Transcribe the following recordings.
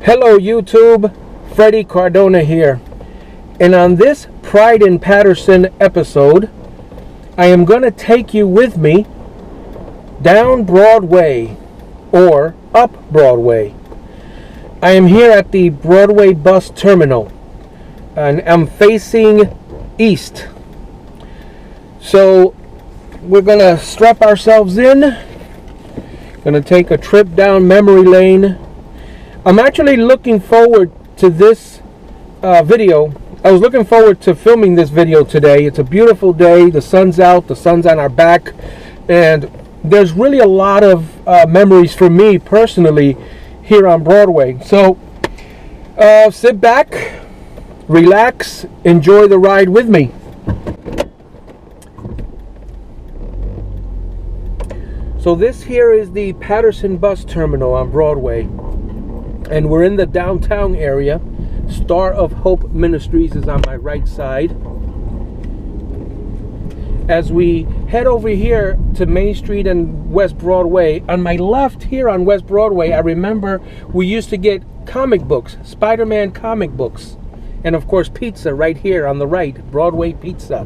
Hello YouTube, Freddie Cardona here, and on this Pride in Paterson episode, I am going to take you with me down Broadway or up Broadway. I am here at the Broadway bus terminal and I'm facing east. So we're going to strap ourselves in, going to take a trip down memory lane. I'm actually looking forward to this video. I was looking forward to filming this video today. It's a beautiful day. The sun's out. The sun's on our back. And there's really a lot of memories for me personally here on Broadway. So sit back, relax, enjoy the ride with me. So this here is the Paterson bus terminal on Broadway. And we're in the downtown area. Star of Hope Ministries is on my right side. As we head over here to Main Street and West Broadway, on my left here on West Broadway, I remember we used to get comic books, Spider-Man comic books. And of course pizza right here on the right, Broadway Pizza.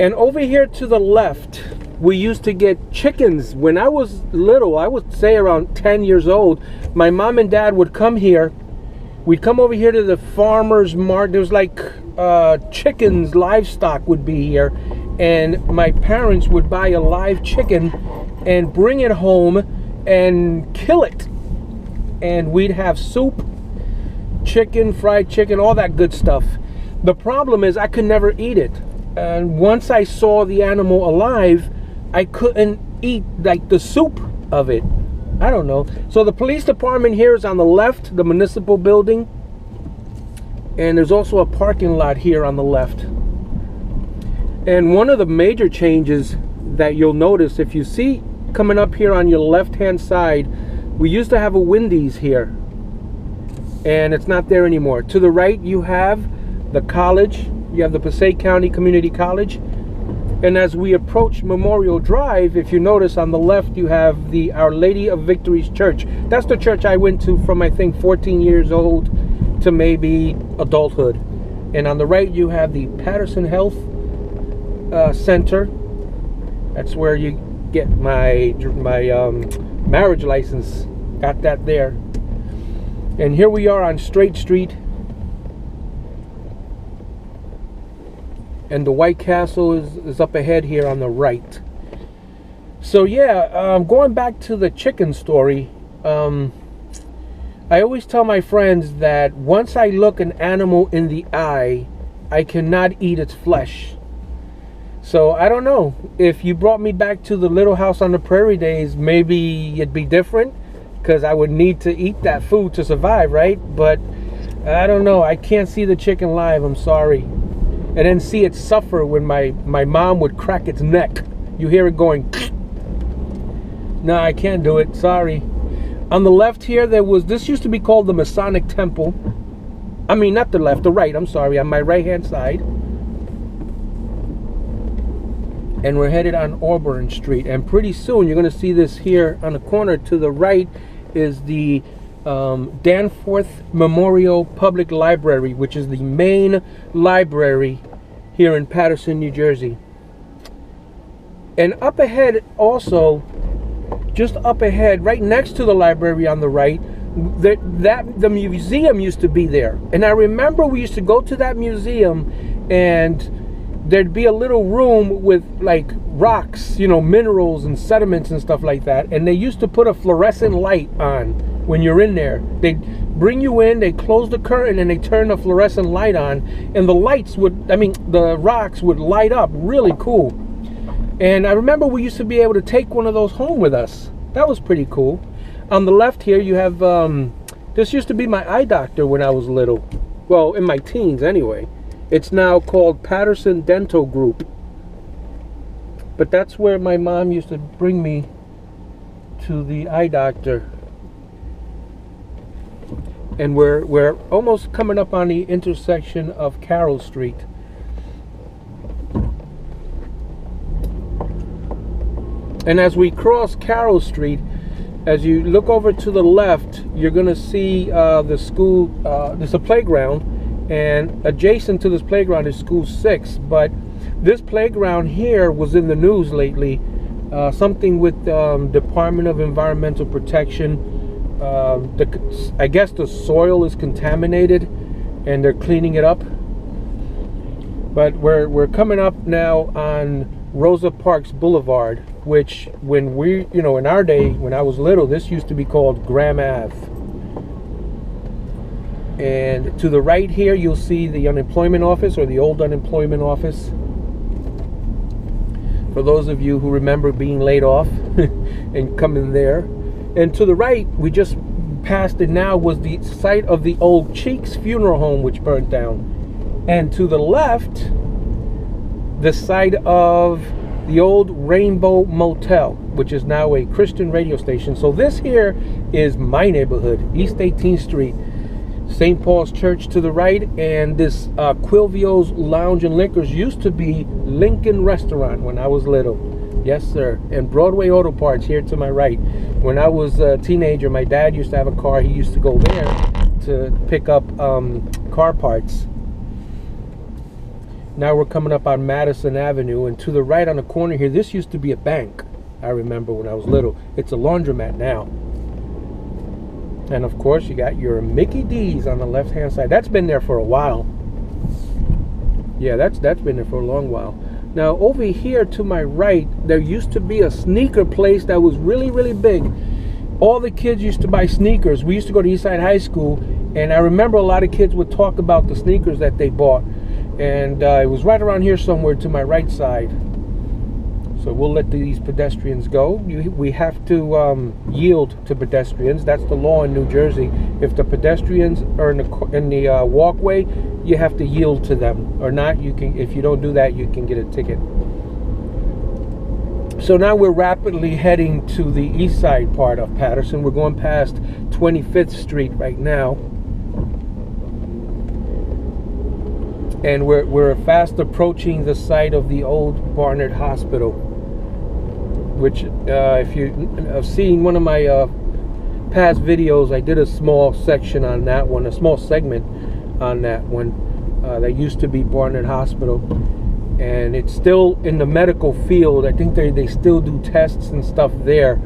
And over here to the left, we used to get chickens. When I was little, I would say around 10 years old, my mom and dad would come here. We'd come over here to the farmer's market. There was like chickens, livestock would be here. And my parents would buy a live chicken and bring it home and kill it. And we'd have soup, chicken, fried chicken, all that good stuff. The problem is I could never eat it. And once I saw the animal alive, I couldn't eat like the soup of it. I don't know. So the police department here is on the left, the municipal building. And there's also a parking lot here on the left. And one of the major changes that you'll notice, if you see coming up here on your left-hand side, we used to have a Wendy's here. And it's not there anymore. To the right, you have the college. You have the Passaic County Community College. And as we approach Memorial Drive, if you notice on the left, you have the Our Lady of Victory's Church. That's the church I went to from, I think, 14 years old to maybe adulthood. And on the right, you have the Paterson Health Center. That's where you get my marriage license. Got that there. And here we are on Straight Street. And the White Castle is up ahead here on the right. So yeah, going back to the chicken story, I always tell my friends that once I look an animal in the eye, I cannot eat its flesh. So I don't know, if you brought me back to the Little House on the Prairie days, maybe it'd be different, because I would need to eat that food to survive, right? But I don't know, I can't see the chicken live, I'm sorry. And then see it suffer when my mom would crack its neck. You hear it going. No, I can't do it. Sorry. On the left here, this used to be called the Masonic Temple. I mean, not the left, the right. I'm sorry. On my right-hand side. And we're headed on Auburn Street. And pretty soon, you're going to see this here on the corner to the right is the Danforth Memorial Public Library, which is the main library here in Paterson, New Jersey. And up ahead also, just up ahead, right next to the library on the right, the museum used to be there. And I remember we used to go to that museum and there'd be a little room with like rocks, you know, minerals and sediments and stuff like that. And they used to put a fluorescent light on when you're in there. They'd bring you in, they close the curtain, and they turn the fluorescent light on, and the the rocks would light up. Really cool. And I remember we used to be able to take one of those home with us. That was pretty cool. On the left here, you have, this used to be my eye doctor when I was little. Well, in my teens anyway. It's now called Paterson Dental Group. But that's where my mom used to bring me to the eye doctor. And we're almost coming up on the intersection of Carroll Street. And as we cross Carroll Street, As you look over to the left, you're going to see the school. There's a playground, and adjacent to this playground is School 6. But this playground here was in the news lately. Something with Department of Environmental Protection. I guess the soil is contaminated, and they're cleaning it up. But we're coming up now on Rosa Parks Boulevard, which when we, in our day, when I was little, this used to be called Graham Ave. And to the right here, you'll see the unemployment office, or the old unemployment office. For those of you who remember being laid off and coming there. And to the right, we just passed it now, was the site of the old Cheeks Funeral Home, which burnt down. And to the left, the site of the old Rainbow Motel, which is now a Christian radio station. So this here is my neighborhood, East 18th Street. St. Paul's Church to the right, and this Quilvio's Lounge and Liquors used to be Lincoln Restaurant when I was little. Yes, sir. And Broadway Auto Parts here to my right. When I was a teenager, my dad used to have a car. He used to go there to pick up car parts. Now we're coming up on Madison Avenue, and to the right on the corner here, this used to be a bank. I remember when I was little. It's a laundromat now. And of course, you got your Mickey D's on the left-hand side. That's been there for a while. Yeah, that's been there for a long while. Now, over here to my right, there used to be a sneaker place that was really, really big. All the kids used to buy sneakers. We used to go to Eastside High School, and I remember a lot of kids would talk about the sneakers that they bought. And it was right around here somewhere to my right side. So we'll let these pedestrians go. We have to yield to pedestrians. That's the law in New Jersey. If the pedestrians are in the walkway, you have to yield to them. Or not, you can. If you don't do that, you can get a ticket. So now we're rapidly heading to the east side part of Paterson. We're going past 25th Street right now. And we're fast approaching the site of the old Barnard Hospital, which if you have seen one of my past videos, I did a small section on that one, a small segment on that one. That used to be Barnard Hospital, and it's still in the medical field. I think they still do tests and stuff there,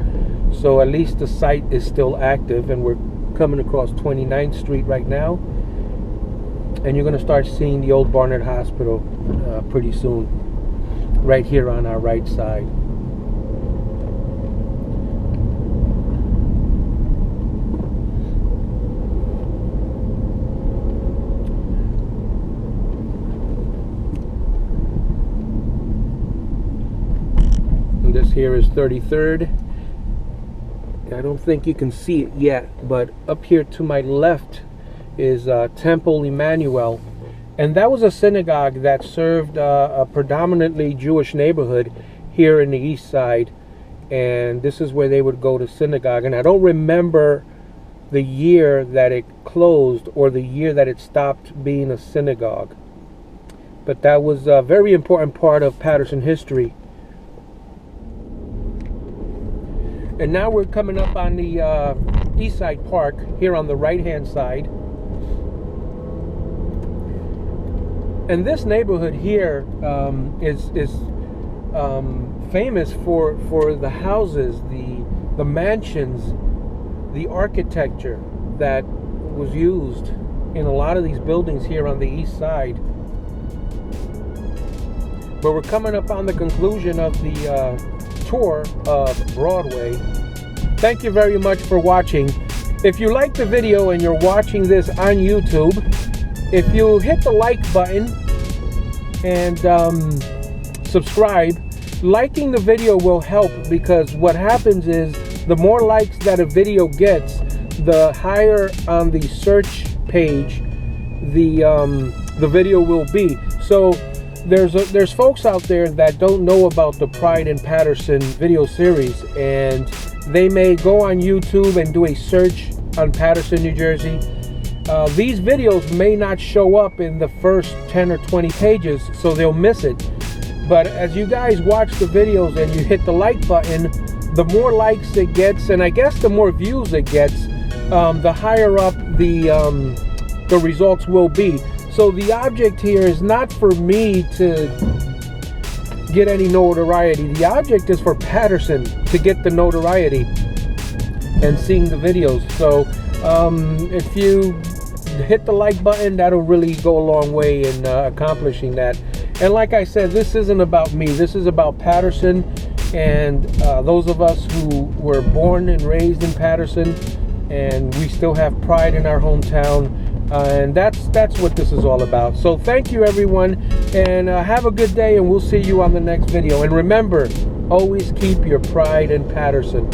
so at least the site is still active. And we're coming across 29th Street right now. And you're going to start seeing the old Barnard Hospital pretty soon, right here on our right side. And this here is 33rd. I don't think you can see it yet, but up here to my left is Temple Emmanuel, and that was a synagogue that served a predominantly Jewish neighborhood here in the east side, and this is where they would go to synagogue. And I don't remember the year that it closed or the year that it stopped being a synagogue, but that was a very important part of Paterson history. And now we're coming up on the East Side Park here on the right hand side. And this neighborhood here is famous for the houses, the mansions, the architecture that was used in a lot of these buildings here on the east side. But we're coming up on the conclusion of the tour of Broadway. Thank you very much for watching. If you like the video and you're watching this on YouTube, if you hit the like button and subscribe, liking the video will help, because what happens is the more likes that a video gets, the higher on the search page the video will be. So there's folks out there that don't know about the Pride in Paterson video series, and they may go on YouTube and do a search on Paterson, New Jersey. These videos may not show up in the first 10 or 20 pages, so they'll miss it. But as you guys watch the videos and you hit the like button, the more likes it gets, and I guess the more views it gets, the higher up the results will be. So the object here is not for me to get any notoriety. The object is for Paterson to get the notoriety and seeing the videos. So if you hit the like button, that'll really go a long way in accomplishing that. And like I said, this isn't about me. This is about Paterson and those of us who were born and raised in Paterson, and we still have pride in our hometown. And that's what this is all about. So thank you, everyone, and have a good day, and we'll see you on the next video. And remember, always keep your pride in Paterson.